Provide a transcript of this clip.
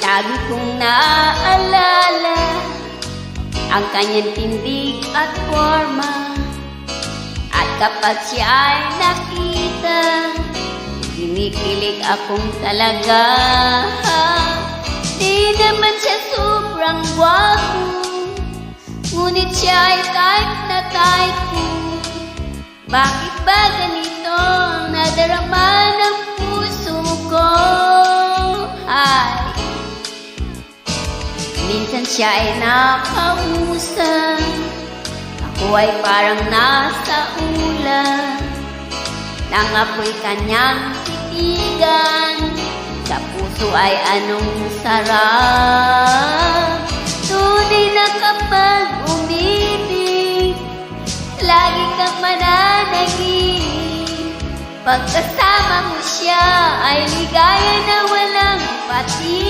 Lagi kong naaalala ang kanyang tindig at forma. At kapag siya ay nakita, kinikilig akong talaga. Di naman siya sobrang gwapo, ngunit siya ay type na type ko. Bakit ba ganito ang nadarama ng puso ko? Ay, minsan siya ay nakausap, ako ay parang nasa ulan. Nangapoy kanyang titigan, sa puso ay anong sarap. Tunay na kapag umibig, lagi kang mananahimik. Pagkasama mo siya ay ligaya na walang pati.